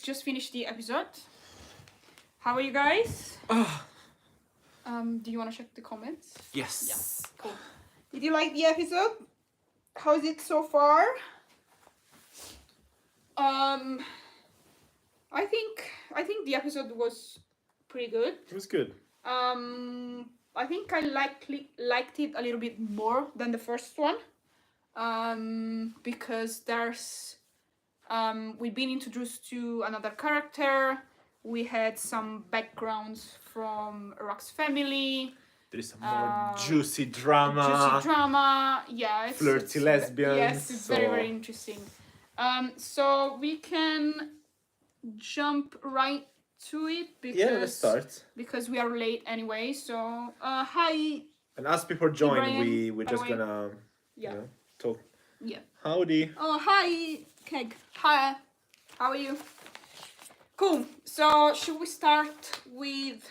just finished the episode. How are you guys? Do you want to check the comments? Yes. Yeah, cool. Did you like the episode? How is it so far? I think the episode was pretty good. It was good. I think I liked it a little bit more than the first one. Because there's we've been introduced to another character. We had some backgrounds from Rock's family. There is some more juicy drama. Yeah, flirty lesbians. Yes, it's very interesting. So we can jump right to it because let's start. Because we are late anyway. So hi. And as people join, Ibrahim, we're just gonna talk. Yeah. Howdy. Oh hi, Keg. Hi. How are you? Cool. So should we start with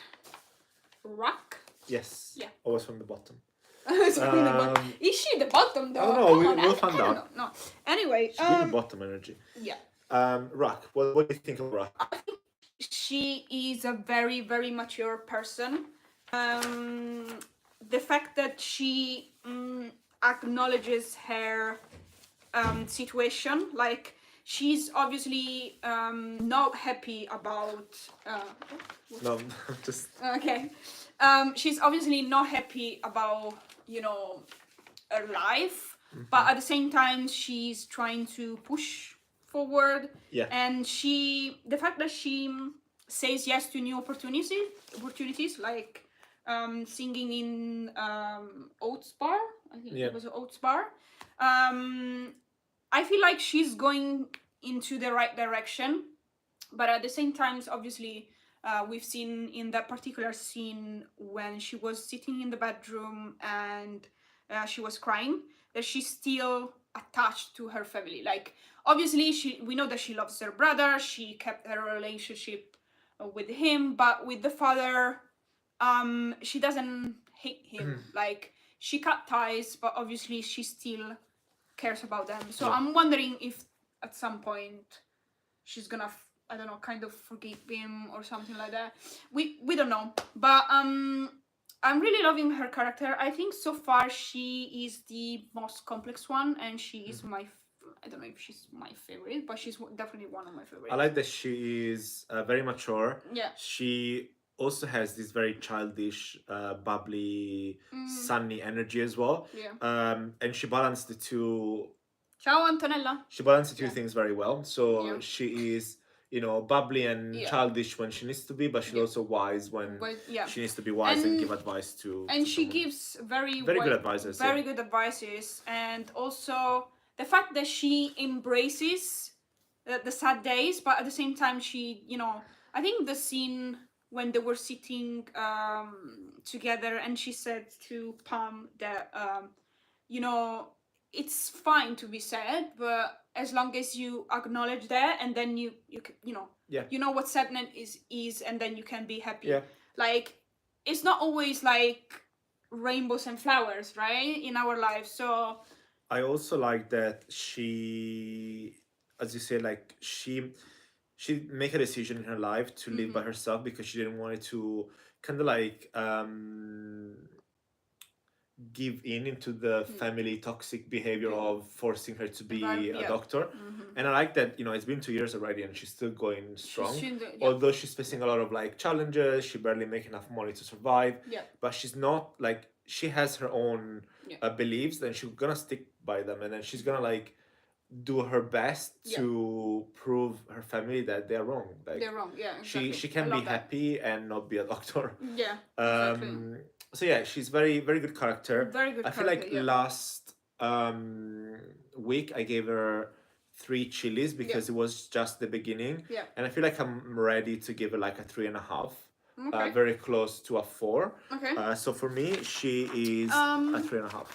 Rock? Yes. Yeah. Always from the bottom. Is she the bottom though? I don't know. We'll find out. No. Anyway. She's giving bottom energy. Yeah. Rock. What do you think of Rock? I think she is a very, very mature person. The fact that she acknowledges her situation, like she's obviously not happy about. No, just Okay. She's obviously not happy about her life, but at the same time she's trying to push forward. Yeah. And the fact that she says yes to new opportunities like singing in Oats Bar. I think it was an Oats Bar. I feel like she's going into the right direction, but at the same time, obviously, we've seen in that particular scene when she was sitting in the bedroom and she was crying that she's still attached to her family. Like, obviously, we know that she loves her brother. She kept her relationship with him, but with the father, she doesn't hate him. Like, she cut ties, but obviously she still cares about them. So I'm wondering if at some point she's gonna I don't know, kind of forgive him or something like that. We don't know, but I'm really loving her character. I think so far she is the most complex one, and she is I don't know if she's my favorite, but she's definitely one of my favorites. I like that she is very mature. Yeah. She also has this very childish, bubbly, sunny energy as well. Yeah. And she balanced the two. Ciao, Antonella. She balanced the two things very well. So she is, bubbly and childish when she needs to be, but she's also wise when she needs to be wise and give advice to. And she someone. gives very good advices. Very good advices, and also the fact that she embraces the sad days, but at the same time she, I think the scene when they were sitting together and she said to Pam that it's fine to be sad, but as long as you acknowledge that, and then you know what sadness is, and then you can be happy. Yeah. Like, it's not always like rainbows and flowers, right, in our lives. So I also like that she, as you say, like she make a decision in her life to live by herself because she didn't want it to kind of like give into the family toxic behavior of forcing her to be a doctor. And I like that, it's been 2 years already and she's still going strong. Although she's facing a lot of like challenges, she barely make enough money to survive. But she's not like, she has her own beliefs, and she's gonna stick by them, and then she's gonna like do her best to prove her family that they're wrong. Like, they're wrong. Yeah, exactly. She can be happy and not be a doctor. Yeah, exactly. So yeah, she's very, very good character. Very good. I feel like last week I gave her 3 chilies because it was just the beginning. Yeah. And I feel like I'm ready to give her like a 3.5. Okay. Very close to a 4. Okay. So for me, she is a 3.5.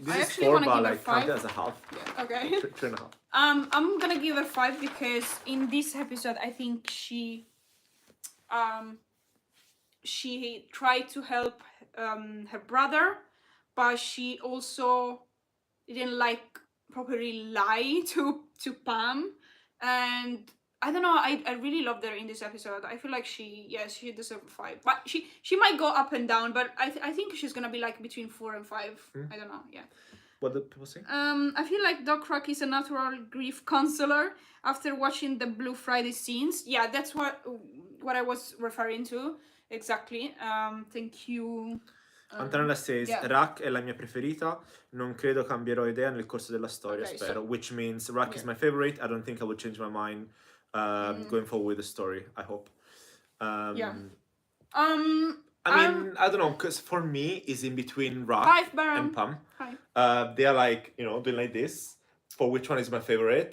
This is 4, but like count it as a half. Yeah. Okay. 3.5. I'm gonna give her 5 because in this episode I think she tried to help her brother, but she also didn't properly lie to Pam, and I don't know. I really loved her in this episode. I feel like she deserved 5, but she might go up and down. But I think she's gonna be like between 4 and 5. I don't know. Yeah. What do people say? I feel like Doc Rock is a natural grief counselor after watching the Blue Friday scenes. Yeah, that's what I was referring to exactly. Thank you. Antonella says, Rak è la mia preferita, non credo cambierò idea nel corso della storia, spero. Which means Rak is my favorite. I don't think I would change my mind going forward with the story, I hope. I mean, I don't know, because for me, it's in between Rak and Pam. They are like, doing like this. For which one is my favorite?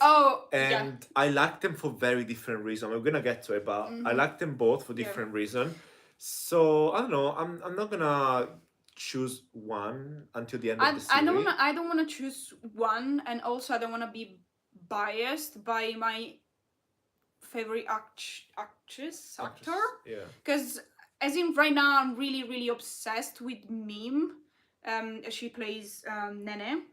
And I like them for very different reasons. We're gonna get to it, but I like them both for different reasons. So I don't know. I'm not gonna choose one until the end of the series. I don't wanna choose one, and also I don't wanna be biased by my favorite actor. Yeah. Because as in right now, I'm really, really obsessed with Meme. She plays Nene.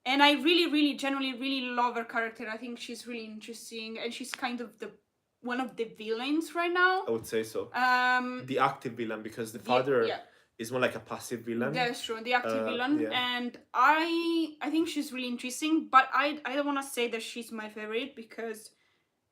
And I really, really, genuinely, really love her character. I think she's really interesting. And she's kind of one of the villains right now. I would say so. The active villain, because the father is more like a passive villain. That's true. The active villain. Yeah. And I think she's really interesting. But I don't want to say that she's my favorite because...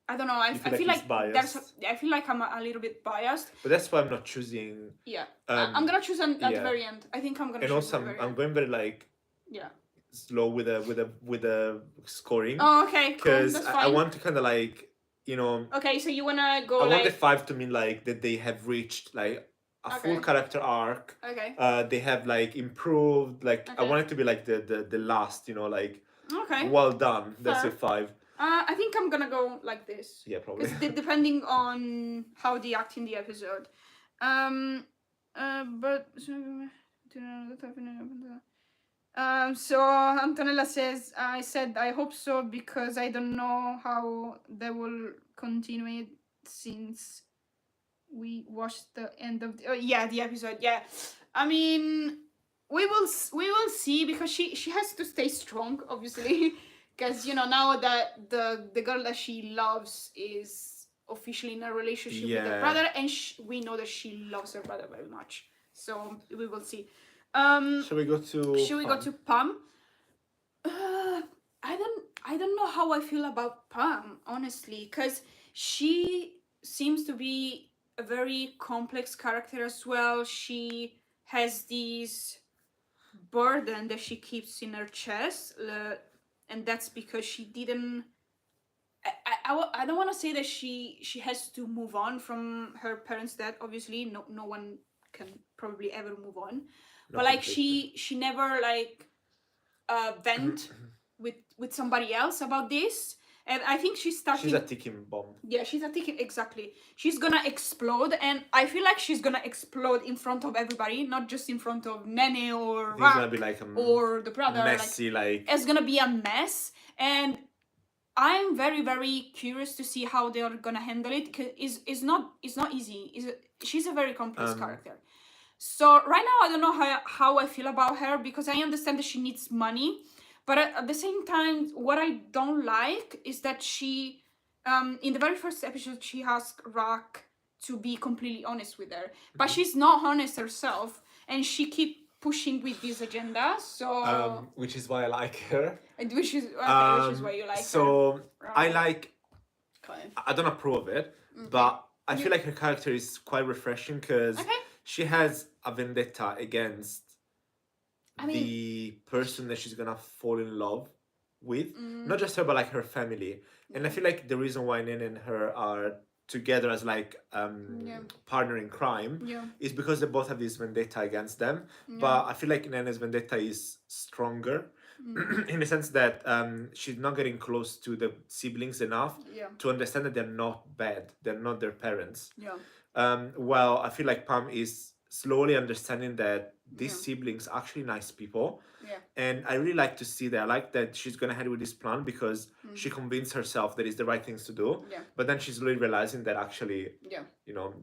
I don't know. I feel like I feel like I'm a little bit biased. But that's why I'm not choosing. Yeah, I'm gonna choose at the very end. I think I'm gonna. And choose also, I'm going very like. Yeah. Slow with the scoring. Oh, okay. Because cool, I want to kind of like Okay, so you wanna go. I want the 5 to mean like that they have reached like a full character arc. Okay. They have like improved. Like I want it to be like the last. Like. Okay. Well done. That's a 5. I think I'm gonna go like this. Yeah, probably. Because depending on how they act in the episode. But so Antonella says, I said I hope so because I don't know how they will continue it since we watched the end of the episode. Yeah, I mean we will see because she has to stay strong, obviously. Because, now that the girl that she loves is officially in a relationship with her brother, and we know that she loves her brother very much. So we will see. Shall we go to Pam? I don't know how I feel about Pam, honestly, because she seems to be a very complex character as well. She has this burden that she keeps in her chest. And that's because she didn't... I don't want to say that she has to move on from her parents' death. Obviously, no one can probably ever move on. But like she never like vent with somebody else about this. And I think she's starting... She's a ticking bomb. Yeah, she's a ticking... Exactly. She's gonna explode. And I feel like she's gonna explode in front of everybody. Not just in front of Nene or Rak. It's gonna be like or the brother. Messy, like... It's gonna be a mess. And I'm very, very curious to see how they are gonna handle it. Because it's not easy. She's a very complex character. So right now, I don't know how I feel about her. Because I understand that she needs money. But at the same time, what I don't like is that she, in the very first episode, she asked Rak to be completely honest with her. But she's not honest herself. And she keeps pushing with this agenda. So which is why I like her. Which is why you like her. So I like... I don't approve of it. But I feel like her character is quite refreshing. Because she has a vendetta against... the person that she's gonna fall in love with, not just her but like her family. And I feel like the reason why Nene and her are together as like partner in crime is because they both have this vendetta against them. But I feel like Nene's vendetta is stronger in the sense that she's not getting close to the siblings enough to understand that they're not bad, they're not their parents. Well, I feel like Pam is slowly understanding that these siblings are actually nice people. And I really like to see that. I like that she's going ahead with this plan because she convinced herself that it's the right things to do. But then she's really realizing that actually,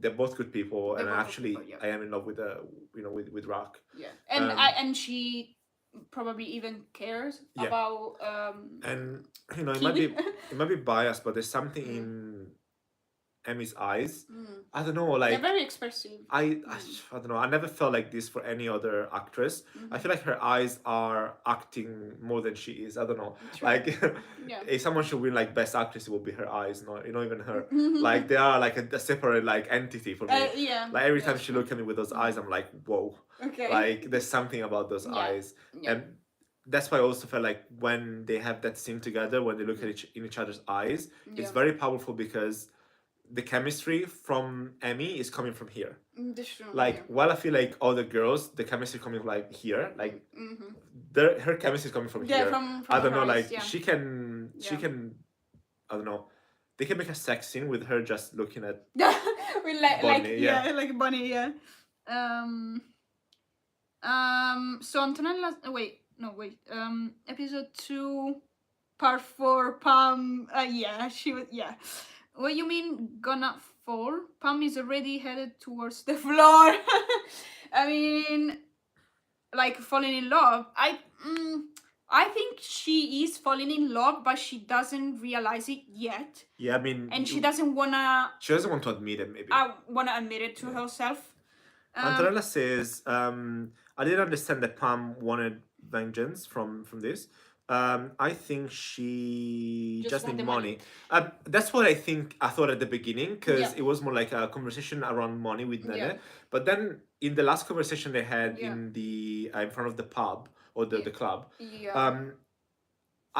they're both good people. I am in love with with Rak. And she probably even cares about and it Kiwi. might be biased, but there's something in Emmy's eyes. I don't know, like they're very expressive. I don't know. I never felt like this for any other actress. I feel like her eyes are acting more than she is. I don't know. True. Like, if someone should win like best actress, it would be her eyes, not even her. Like they are like a separate like entity for me. Like every time she looks at me with those eyes, I'm like, whoa. Okay. Like there's something about those eyes, and that's why I also felt like when they have that scene together, when they look at each other's eyes, it's very powerful because the chemistry from Emmy is coming from here. Like, while I feel like other girls, the chemistry coming like here, like her chemistry is coming from here. From I don't know, eyes, like she can, I don't know, they can make a sex scene with her just looking at Bonnie, like Bonnie, So Antonella, episode 2, part 4, Pam, she was, What you mean gonna fall? Pam is already headed towards the floor. I mean, like falling in love. I think she is falling in love, but she doesn't realize it yet. Yeah, I mean, and she doesn't wanna. She doesn't want to admit it. Maybe. I wanna admit it to herself. Antonella says, "I didn't understand that Pam wanted vengeance from this. I think she just need money. That's what I thought at the beginning, because it was more like a conversation around money with Nene. But then in the last conversation they had in the in front of the pub or the club,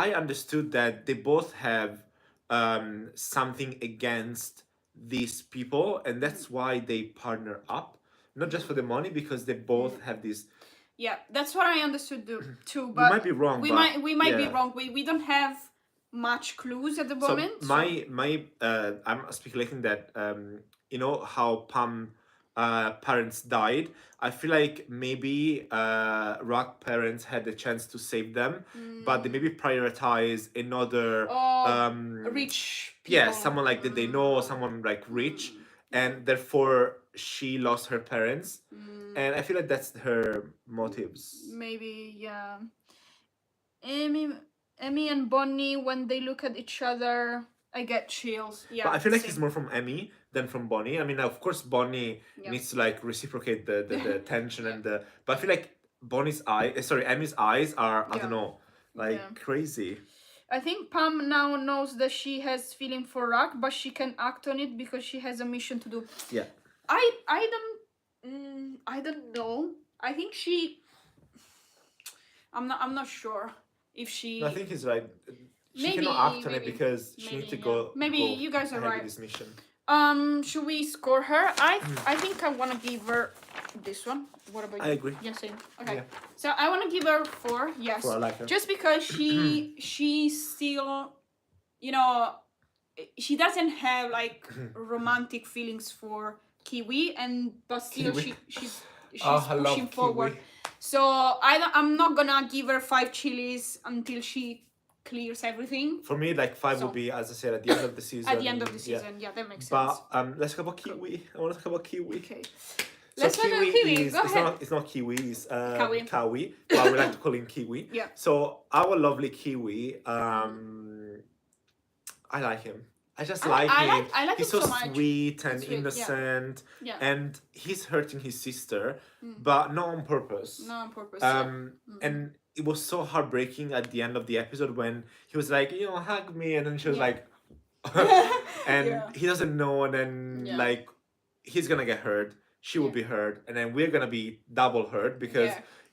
I understood that they both have something against these people, and that's why they partner up, not just for the money, because they both have this. Yeah, that's what I understood too. But we might be wrong. We might be wrong. We don't have much clues at the moment. So I'm speculating that you know how Pam parents died. I feel like maybe Rock parents had the chance to save them, but they maybe prioritize another rich people. Yeah, someone like that they know, someone like rich, and therefore she lost her parents. And I feel like that's her motives. Maybe, yeah. Emmy and Bonnie, when they look at each other, I get chills. Yeah. But I feel like it's more from Emmy than from Bonnie. I mean, of course, Bonnie needs to like reciprocate the tension and the. But I feel like Emmy's eyes are I don't know, like crazy. I think Pam now knows that she has feeling for Rock, but she can act on it because she has a mission to do. Yeah. I don't know. I think she. I'm not sure if she. No, I think he's right. She cannot act on it because she needs to go. Maybe you guys are right. This mission. Should we score her? I think I want to give her this one. What about you? I agree. Yeah, same. Okay. Yeah. So I want to give her 4. Yes. 4, I like her. Just because she still, she doesn't have like romantic feelings for Kiwi, but still she's pushing forward. Kiwi. So I'm not gonna give her 5 chilies until she clears everything. For me, like 5 would be, as I said, at the end of the season. At the end of the season, yeah that makes sense. But let's talk about Kiwi. I want to talk about Kiwi. Okay. So let's talk about Kiwi. Go ahead. It's not Kiwi. It's Kawi. Kawi. But we like to call him Kiwi. Yeah. So our lovely Kiwi. I like him. I just like him. I like he's him so much. Sweet and innocent. Yeah. And he's hurting his sister, but not on purpose. Not on purpose. And it was so heartbreaking at the end of the episode when he was like, hug me, and then she was like, and he doesn't know, and then like he's gonna get hurt. She will be hurt, and then we're gonna be double hurt because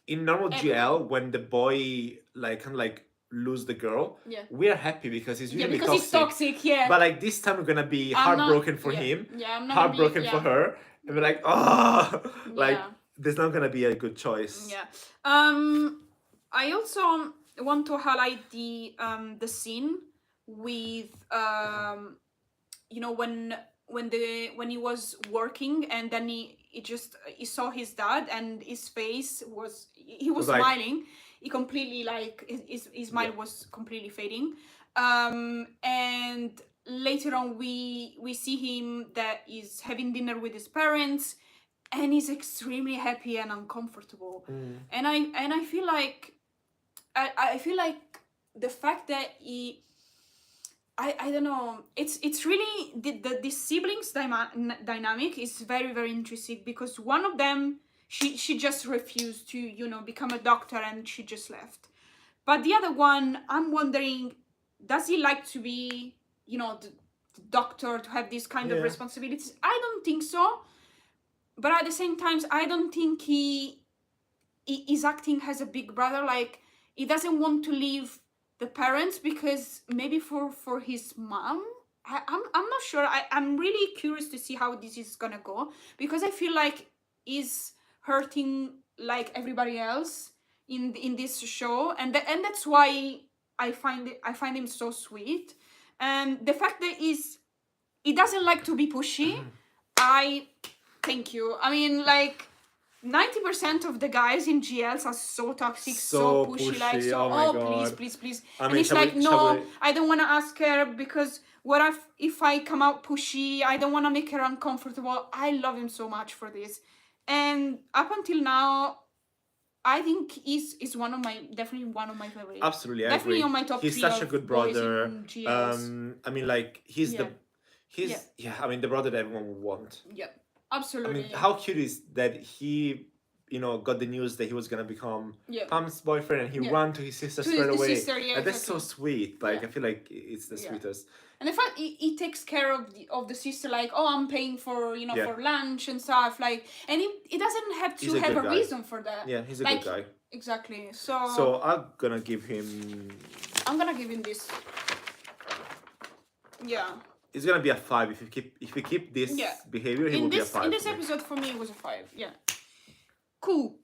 in normal GL, when the boy like kind of like lose the girl, we're happy because he's usually because he's toxic, but like this time we're gonna be heartbroken for him, I'm not heartbroken for her, and we're like, like there's not gonna be a good choice. I also want to highlight the scene with when he was working and then he saw his dad and his face was smiling. He completely like his smile was completely fading, and later on we see him that is having dinner with his parents and he's extremely happy and uncomfortable, and I feel like I feel like the fact that I don't know, it's really the siblings dynamic is very, very interesting, because one of them, she just refused to, you know, become a doctor, and she just left. But the other one, I'm wondering, does he like to be, you know, the doctor, to have this kind of responsibilities? I don't think so. But at the same time, I don't think he is acting as a big brother. Like, he doesn't want to leave the parents, because maybe for his mom. I'm not sure. I'm really curious to see how this is gonna go, because I feel like he's hurting like everybody else in this show, and that's why I find him so sweet. And the fact that he doesn't like to be pushy, thank you. I mean, like, 90% of the guys in GLs are so toxic, so pushy, like, so, oh please. And it's like, no, I don't want to ask her, because what if I come out pushy? I don't want to make her uncomfortable. I love him so much for this. And up until now, I think he's definitely one of my favorites. Absolutely, I definitely agree. On my top he's 3 such a good brother. I mean, like, he's I mean, the brother that everyone would want. Yeah, absolutely. I mean, how cute is that he, you know, got the news that he was gonna become Pam's boyfriend, and he ran to his sister straight away. And that's so sweet. Like, I feel like it's the sweetest. And the fact he takes care of the sister, like, oh, I'm paying for, you know, for lunch and stuff, like, and he doesn't have to have a reason for that. Yeah, he's a good guy. Exactly. So I'm gonna give him this. Yeah. It's gonna be a 5 if we keep this behavior. He will be a 5. In this episode, for me, it was a 5. Yeah. Cool.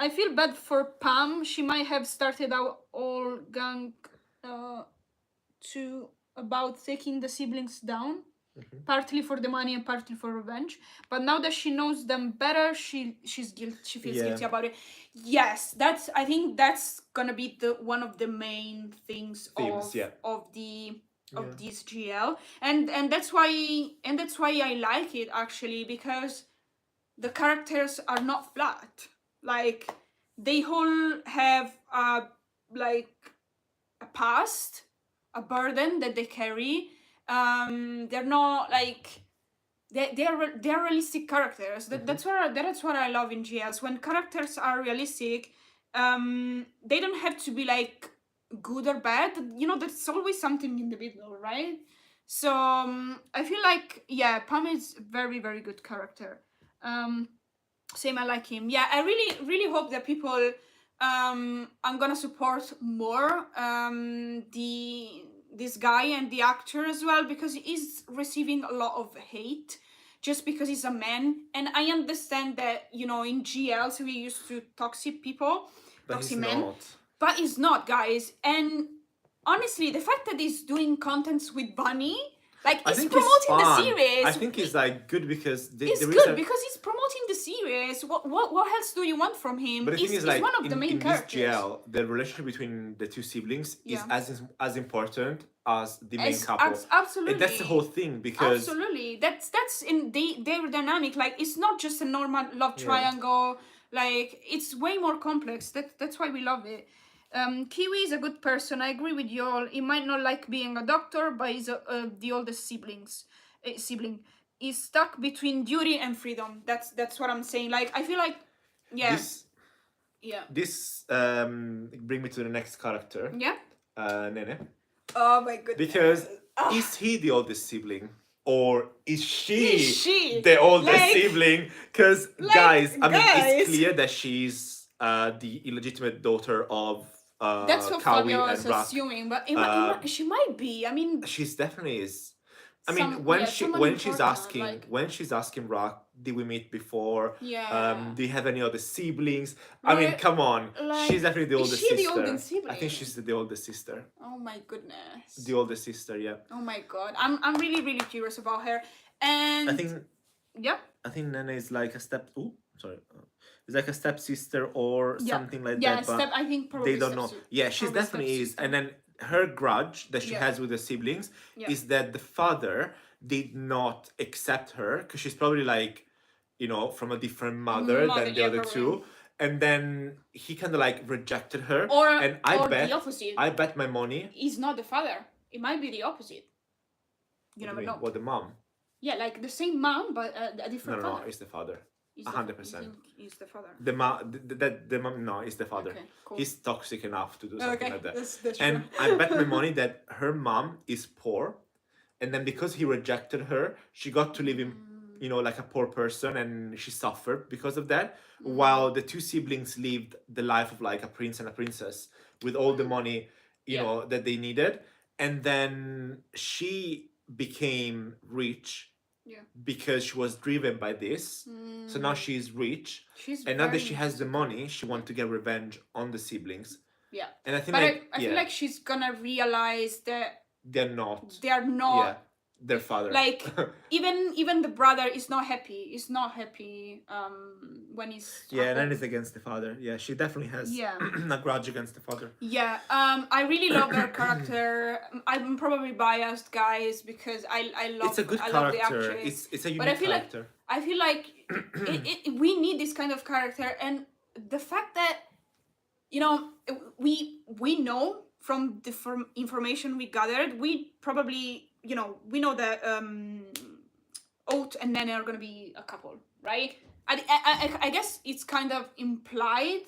I feel bad for Pam. She might have started out all gang about taking the siblings down, partly for the money and partly for revenge. But now that she knows them better, she's guilty. She feels guilty about it. Yes, I think that's gonna be one of the main things of this GL, and that's why I like it, actually, because the characters are not flat. Like, they all have a past, a burden that they carry. They're not like they're realistic characters. That's what I love in GLs. When characters are realistic, they don't have to be like good or bad. You know, there's always something in the middle, right? So I feel like Pam is a very, very good character. Same, I like him. Yeah, I really hope that people I'm gonna support more this guy and the actor as well, because he's receiving a lot of hate just because he's a man. And I understand that, you know, in GLs we used to toxic people, toxic men. But he's not, guys. And honestly, the fact that he's doing contents with Bunny, like, he's promoting the series. I think he's like good because it's good because he's promoting the series. What else do you want from him? But the thing is, like, one of the main characters. This GL, the relationship between the two siblings is as important as the main couple. Absolutely. And that's the whole thing, because absolutely, that's in their dynamic. Like, it's not just a normal love triangle. Like, it's way more complex. That's why we love it. Kiwi is a good person. I agree with you all. He might not like being a doctor, but he's the oldest sibling. He's stuck between duty and freedom. That's what I'm saying. Like, I feel like, This bring me to the next character. Yeah. Nene. Oh my goodness. Because is he the oldest sibling? Or is she the oldest sibling? Because, guys, I mean, it's clear that she's the illegitimate daughter of that's what Kiwi Fabio and was Rock. assuming, but she might be. I mean, she's definitely is. I mean, when she's asking Rock, did we meet before? Yeah. Do you have any other siblings? I mean, come on. Like, she's definitely the oldest sister. Is she the oldest sibling? I think she's the oldest sister. Oh my goodness. The oldest sister, yeah. Oh my god. I'm really, really curious about her. And I think Nene is like a step. Ooh, sorry. It's like a stepsister or something like that. But I think probably they don't know. Yeah, she definitely is. And then her grudge that she has with the siblings is that the father did not accept her, because she's probably like, you know, from a different mother than the other two. And then he kind of like rejected her. And or the opposite. I bet my money. He's not the father. It might be the opposite. You never know. What, the mom? Yeah, like the same mom, but a different father. No, it's the father. 100%. He's the father. The mom, no, it's the father. Okay, cool. He's toxic enough to do something like that. That's and true. I bet my money that her mom is poor, and then because he rejected her, she got to live in, you know, like a poor person, and she suffered because of that. While the two siblings lived the life of like a prince and a princess with all the money, you know, that they needed, and then she became rich. Because she was driven by this. So now she's rich. And now that she has the money, she wants to get revenge on the siblings. Yeah. And I think I feel like she's gonna realize that they're not their father. Like even the brother is not happy. Is not happy when he's and then it's against the father. Yeah, she definitely has a grudge against the father. Yeah. I really love her character. I'm probably biased, guys, because I love. It's a good character. The actress. It's a unique character. I feel like we need this kind of character, and the fact that, you know, we know from the information we gathered, we probably, you know, we know that Oat and Nene are gonna be a couple, right? I guess it's kind of implied,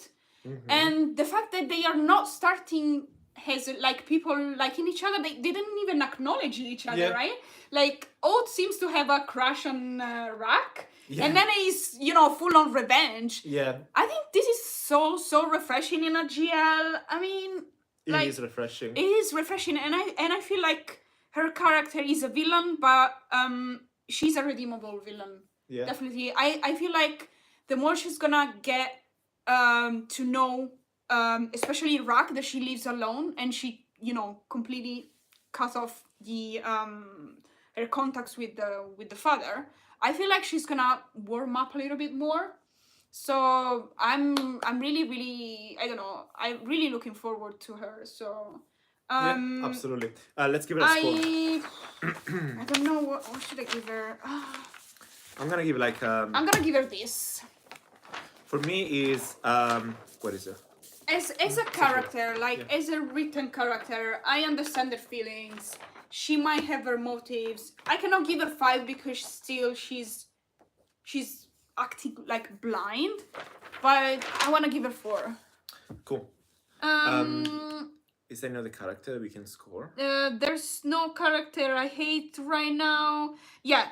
and the fact that they are not starting as like people liking each other, they didn't even acknowledge each other, right? Like Oat seems to have a crush on Rack, and Nene is, you know, full on revenge. Yeah, I think this is so refreshing in a GL. I mean, it is refreshing. It is refreshing, and I feel like her character is a villain, but she's a redeemable villain. Yeah, definitely. I feel like the more she's gonna get to know, especially Rack, that she lives alone and she, you know, completely cut off the her contacts with the father. I feel like she's gonna warm up a little bit more. So I'm really, I don't know, I'm really looking forward to her. So absolutely. Let's give it a score. I don't know what should I give her. I'm gonna give like I'm gonna give her this. For me is what is it? As a character, like as a written character, I understand their feelings. She might have her motives. I cannot give her 5 because still she's acting like blind, but I want to give her 4. Cool. Is there another character we can score? There's no character I hate right now. Yeah.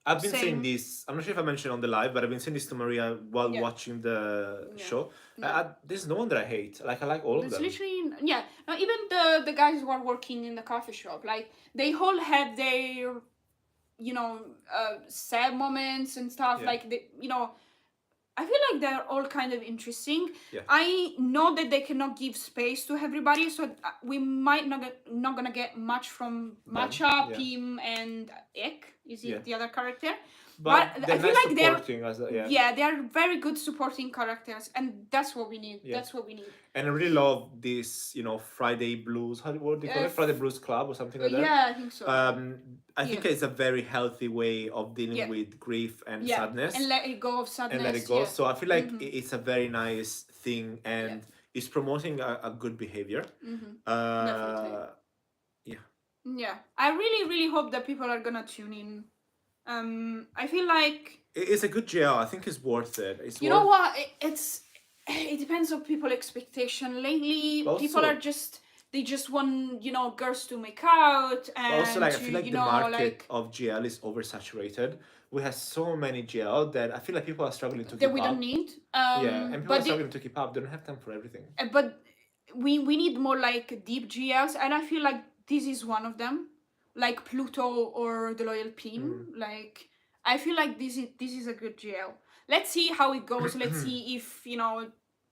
I've been saying this, I'm not sure if I mentioned on the live, but I've been saying this to Maria while watching the show. There's no one that I hate. Like, I like all of them. Literally, no, even the guys who are working in the coffee shop, like, they all have their, you know, sad moments and stuff. Like, they, you know, I feel like they're all kind of interesting. I know that they cannot give space to everybody, so we might not gonna get much from Matcha, Pim, and Ek. Is it the other character? But I feel like they are very good supporting characters, and that's what we need. That's what we need. And I really love this, you know, Friday Blues. What do you call it? Friday Blues Club or something like that. Yeah, I think so. I think it's a very healthy way of dealing with grief and sadness. And let it go of sadness. And let it go. So I feel like it's a very nice thing, and it's promoting a good behavior. Definitely. Yeah. I really hope that people are gonna tune in. I feel like it's a good GL. I think it's worth it. You know what? It depends on people's expectation. Lately, people are they just want, you know, girls to make out, and also, like, I feel like the market of GL is oversaturated. We have so many GL that I feel like people are struggling to keep up. That we don't need. And people are struggling to keep up. They don't have time for everything. But we need more like deep GLs, and I feel like this is one of them. Like Pluto or The Loyal Pin. Like, I feel like this is a good GL. Let's see how it goes. Let's see if, you know,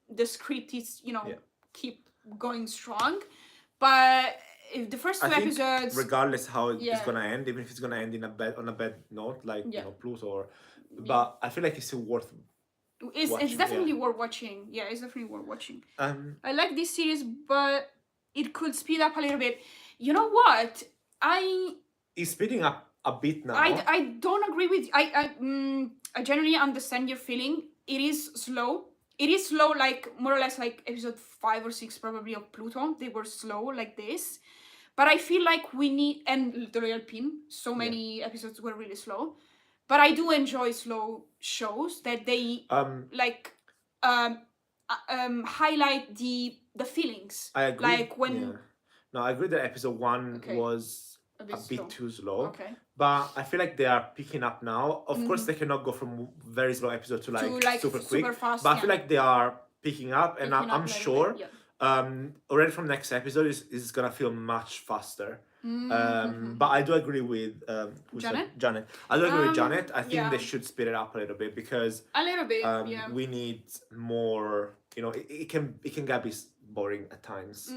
the script is, you know, keep going strong. But if the first 2 episodes, regardless how it's gonna end, even if it's gonna end on a bad note, like you know, Pluto but I feel like it's still worth it's definitely worth watching. Yeah, it's definitely worth watching. I like this series, but it could speed up a little bit. You know what? It's speeding up a bit now. I don't agree with you. I generally understand your feeling. It is slow. It is slow, like more or less like episode 5 or 6 probably of Pluto. They were slow like this. But I feel like we need, and the Royal Pin, so many episodes were really slow. But I do enjoy slow shows that they highlight the feelings. I agree. Like when No, I agree that episode 1 was a bit too slow. Okay. But I feel like they are picking up now. Of course, they cannot go from very slow episode to like super quick. Super fast, but I feel like they are picking up, and I'm sure already from next episode is gonna feel much faster. But I do agree with Janet. I do agree with Janet. I think they should speed it up a little bit because we need more. You know, it can get a bit boring at times.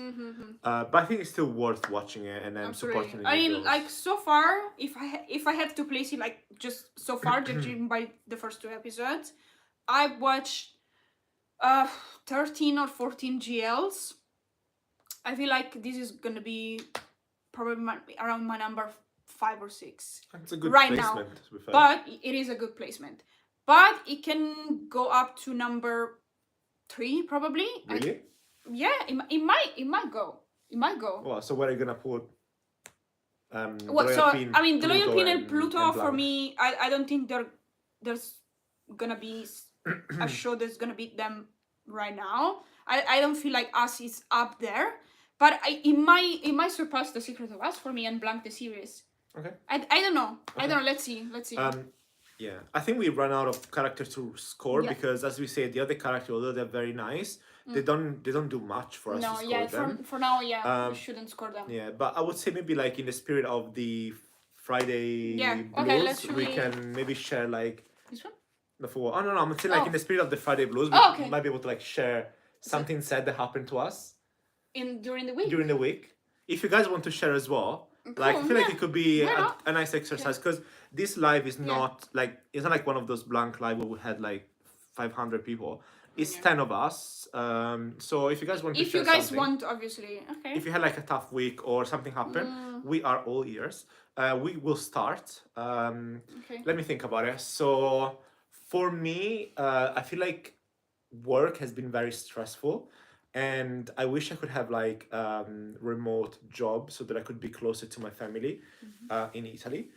But I think it's still worth watching it and then supporting it. I mean, like so far, if I had to place it like just so far, judging by the first 2 episodes, I've watched 13 or 14 GLs. I feel like this is gonna be probably around my number 5 or 6. It's a good right placement, now, to be fair. but it is a good placement. But it can go up to number 3 probably. Really? It might go. It might go. Well, so where are you gonna put? The Royal Pin and Pluto for me, I don't think there's gonna be a show that's gonna beat them right now. I don't feel like Us is up there, but it might surpass The Secret of Us for me and Blank the series. Okay. I don't know. Okay. I don't know. Let's see. Yeah, I think we run out of characters to score because, as we said, the other characters, although they're very nice, they don't do much for us to score them. For now, we shouldn't score them. Yeah, but I would say maybe like in the spirit of the Friday Blues, we can maybe share like this one. I'm saying like in the spirit of the Friday Blues, we might be able to like share something sad that happened to us during the week. During the week, if you guys want to share as well. Cool. Like I feel like it could be a nice exercise because this live is not like it's not like one of those blank live where we had like 500 people. It's 10 of us. So if you guys want to share something, want, obviously, okay. If you had like a tough week or something happened, we are all ears. We will start. Let me think about it. So for me, I feel like work has been very stressful. And I wish I could have like remote job so that I could be closer to my family in Italy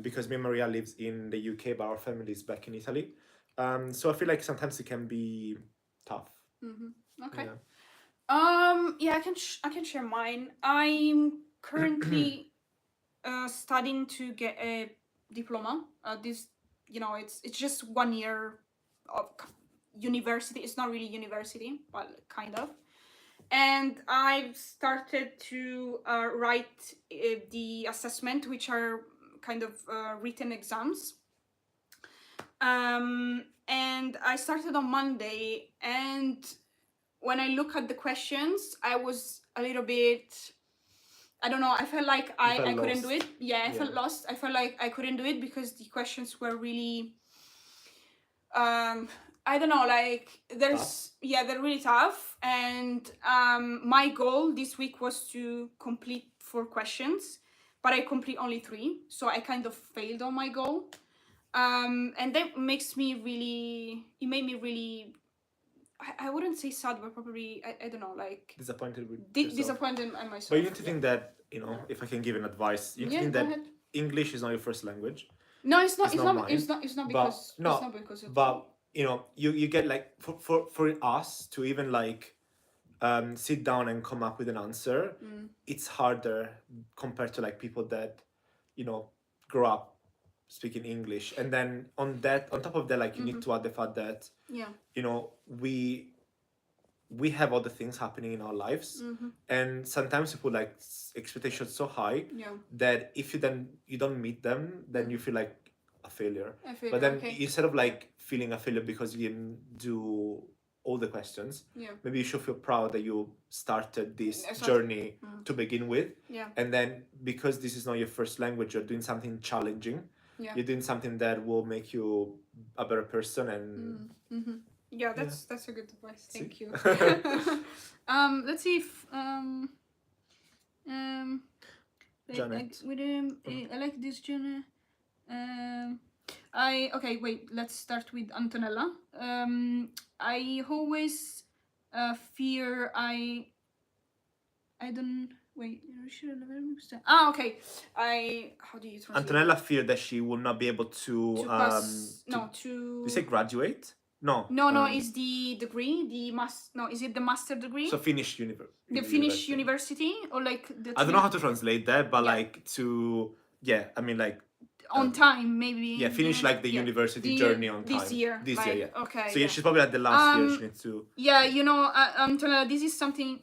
because me and Maria lives in the UK, but our family is back in Italy. So I feel like sometimes it can be tough. Okay. Yeah. I can share mine. I'm currently studying to get a diploma. This, it's just 1 year of university. It's not really university, but kind of. And I've started to write the assessment, which are kind of written exams. And I started on Monday, and when I look at the questions, I was a little bit, I don't know, I felt like I couldn't do it. I felt lost. I felt like I couldn't do it because the questions were really I don't know, like they're really tough. And my goal this week was to complete 4 questions, but I complete only 3, so I kind of failed on my goal. And that makes me really, it made me really, I wouldn't say sad, but probably, I don't know, like disappointed with disappointed in myself. But you need to think that, if I can give an advice, you need to think that English is not your first language. No, it's not. It's not because of. But you get like for us to even like sit down and come up with an answer, it's harder compared to like people that grow up speaking English, and then on top of that, like you need to add the fact that we have other things happening in our lives, and sometimes we put like expectations so high that if you don't meet them, then you feel like a failure. But then instead of like feeling a failure because you didn't do all the questions, maybe you should feel proud that you started this journey to begin with. And then because this is not your first language, you're doing something challenging. You're doing something that will make you a better person. And that's a good advice. Thank you. Let's see if Janet. I like this Janet. Okay, wait, let's start with Antonella. I always fear I don't wait. Okay. How do you translate? Antonella feared that she will not be able to pass. Do you say graduate? No. No. Is the degree is it the master degree? So finish university. The Finnish university or like the. I don't know how to translate that, but like to I mean like. On time, maybe. Yeah, finish like the university journey on time. This year, yeah. Okay. So she's probably at the last year. She needs to. Yeah, Antonella, this is something.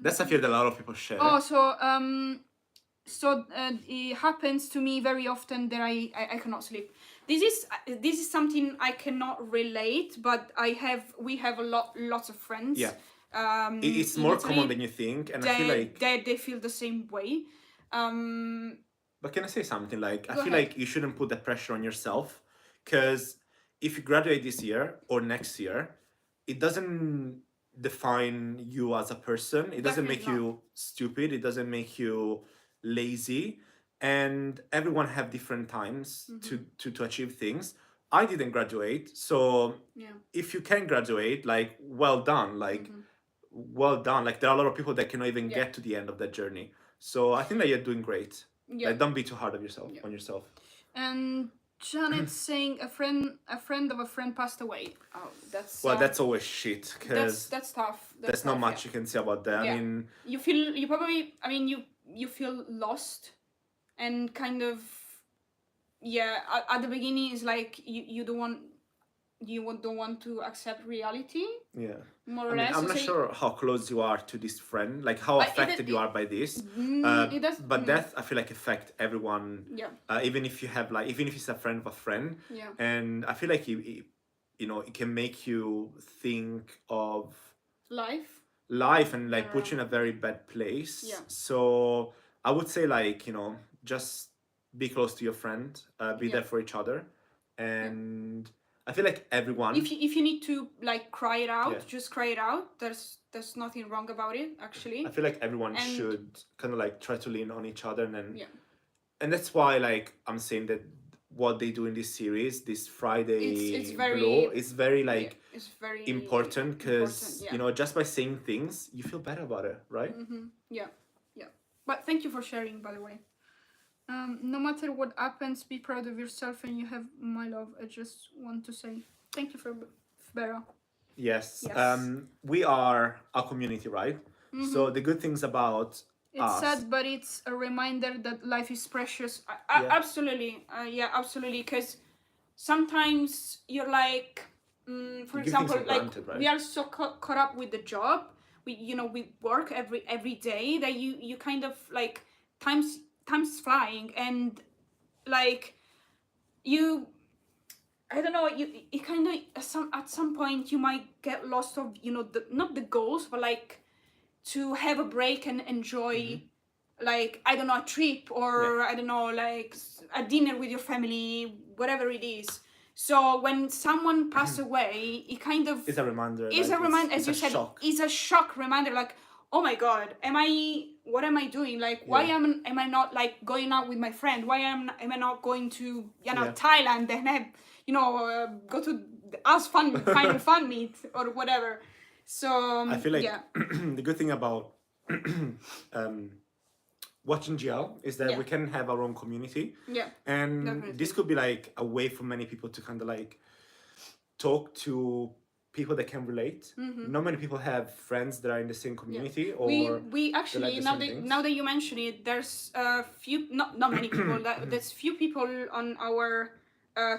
That's a fear that a lot of people share. Oh, so it happens to me very often that I cannot sleep. This is something I cannot relate, but we have lots of friends. Yeah. It's more common than you think, and I feel like they feel the same way. But can I say something? Like, I feel like you shouldn't put the pressure on yourself, because if you graduate this year or next year, it doesn't define you as a person. It doesn't make you stupid. It doesn't make you lazy. And everyone have different times to achieve things. I didn't graduate, so if you can graduate, like, well done. Like, well done. Like, there are a lot of people that cannot even get to the end of that journey. So I think that you're doing great. Yeah. Like, don't be too hard on yourself. And Janet's saying a friend of a friend passed away. Oh, that's that's always shit. Cause that's tough. There's not much you can say about that. Yeah. I mean, you feel lost, and kind of at the beginning it's like you don't want to accept reality. Yeah. More or less. I'm not sure how close you are to this friend, like how affected you are by this. It does. But death, I feel like, affect everyone. Yeah. Even if it's a friend of a friend. Yeah. And I feel like it can make you think of life and like put you in a very bad place. Yeah. So I would say, like, just be close to your friend, be there for each other, and I feel like everyone. If you need to like cry it out, just cry it out. There's nothing wrong about it, actually. I feel like everyone should kind of like try to lean on each other, and that's why, like, I'm saying that what they do in this series, this Friday it's very Blue, is very like it's very important, because just by saying things you feel better about it, right? Yeah. But thank you for sharing, by the way. No matter what happens, be proud of yourself, and you have my love. I just want to say thank you for Vera. Yes. We are a community, right? So the good things about it's sad, but it's a reminder that life is precious. Absolutely. Absolutely. Because sometimes you're like, for example, like granted, right? We are so caught up with the job. We work every day that you kind of like time's flying, and like I don't know, it kind of at some point you might get lost of not the goals, but like to have a break and enjoy like, I don't know, a trip, or I don't know, like a dinner with your family, whatever it is. So when someone passes away, it kind of is a reminder. As you said, it's a shock reminder. Like, oh my God, what am I doing? Like, why am I not like going out with my friend? Why am I not going to Thailand and have go to us final fun meet or whatever? So I feel like the good thing about watching GL is that we can have our own community. Yeah. And definitely. This could be like a way for many people to kind of like talk to people that can relate. Not many people have friends that are in the same community. Or we actually, now that you mention it, there's a few, not many people, there's few people on our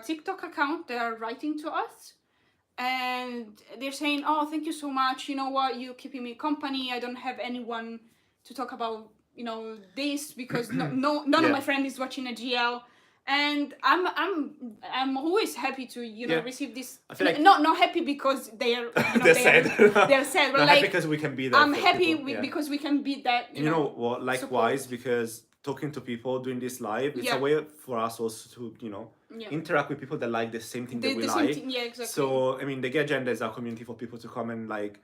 TikTok account that are writing to us, and they're saying, oh, thank you so much, you know what, you're keeping me company, I don't have anyone to talk about this, because none of my friends is watching a GL, and I'm always happy to receive this. I feel like not happy because they're they're sad. They're sad, but like happy because we can be there. I'm happy because we can be that. Well, likewise, because talking to people, doing this live. It's a way for us also to, you know, interact with people that like the same thing that we like. Yeah, exactly. So, I mean, the Gay Agenda is a community for people to come and like,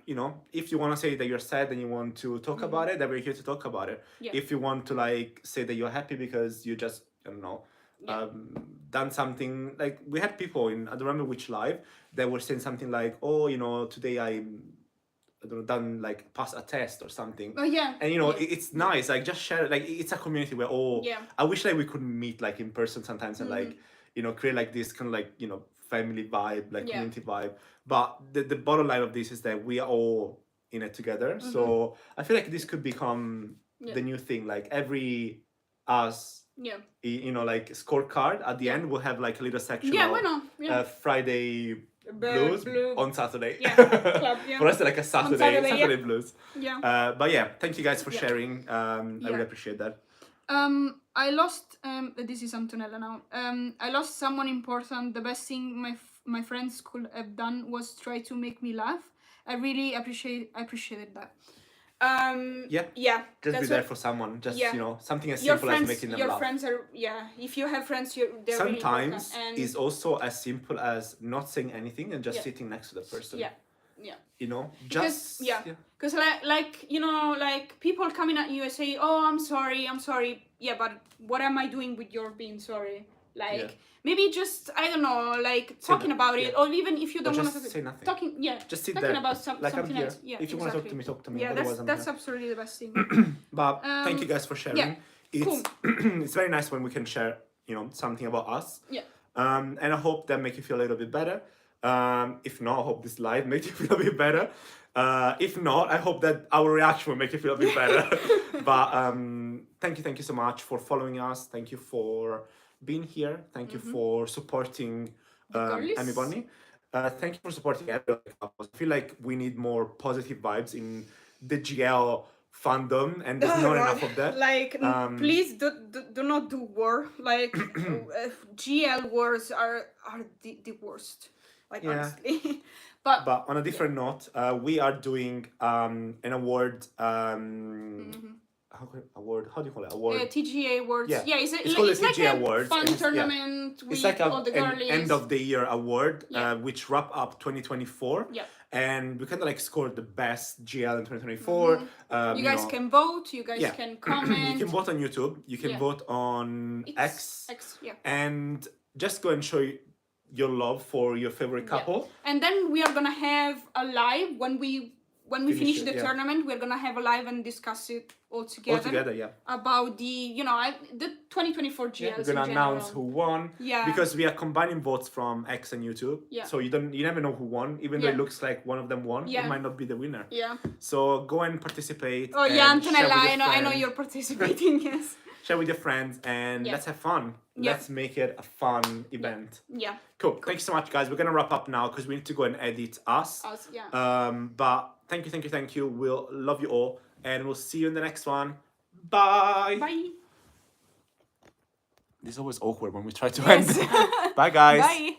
you know, if you want to say that you're sad and you want to talk about it, then we're here to talk about it. If you want to like say that you're happy because you just, I don't know, done something, like we had people in, I don't remember which live, that were saying something like, oh, you know, today I don't know, done like pass a test or something. Oh yeah. And you know, it's nice. Like just share it. Like it's a community where I wish like we could meet like in person sometimes and like, you know, create like this kind of like, you know, family vibe, like community vibe. But the bottom line of this is that we are all in it together. So I feel like this could become the new thing. Like every us, you know, like scorecard at the end will have like a little section of Friday blues on Saturday. Club, For us, like a Saturday blues. But yeah, thank you guys for sharing. I really appreciate that. I lost. This is Antonella now. I lost someone important. The best thing my friends could have done was try to make me laugh. I really appreciated that. Just be there for someone. Just you know, something as simple as making them laugh. Your friends are if you have friends, they're sometimes really important. is also as simple as not saying anything and just sitting next to the person. You know, just because like you know, like people coming at you and say, oh, I'm sorry. Yeah, but what am I doing with your being sorry? Like maybe just, I don't know, like talking about it, or even if you don't want to say nothing. Talking, just sit talking there about like something else. If you want to talk to me. Yeah, that's absolutely the best thing. But thank you guys for sharing. It's it's very nice when we can share, you know, something about us. And I hope that make you feel a little bit better. If not, I hope this live makes you feel a bit better. If not, I hope that our reaction will make you feel a bit better. But thank you so much for following us. Thank you for being here. Thank you for supporting Amy Bonnie. Thank you for supporting everyone. I feel like we need more positive vibes in the GL fandom, and there's not enough of that. Like, please do not do war. Like, GL wars are the worst. Like, honestly. But on a different note, we are doing an award. How do you call it? Award. TGA awards. Yeah, it's called it's the like TGA a awards. fun tournament with it's like all the an girlies. end of the year award, which wrap up 2024. And we kind of like scored the best GL in 2024. You guys can vote. You guys can comment. You can vote on YouTube. You can vote on X. And just go and show your love for your favorite couple. And then we are gonna have a live when we finish the tournament. We're gonna have a live and discuss it all together. About the the 2024 GLs. We're gonna announce who won. Because we are combining votes from X and YouTube. So you never know who won, even though it looks like one of them won. It might not be the winner. So go and participate. Oh yeah, Antonella, I know you're participating. Yes. Share with your friends and let's have fun. Let's make it a fun event. Cool. Thank you so much, guys. We're gonna wrap up now because we need to go and edit us. But thank you. We'll love you all, and we'll see you in the next one. Bye. Bye. This is always awkward when we try to end. Bye, guys. Bye.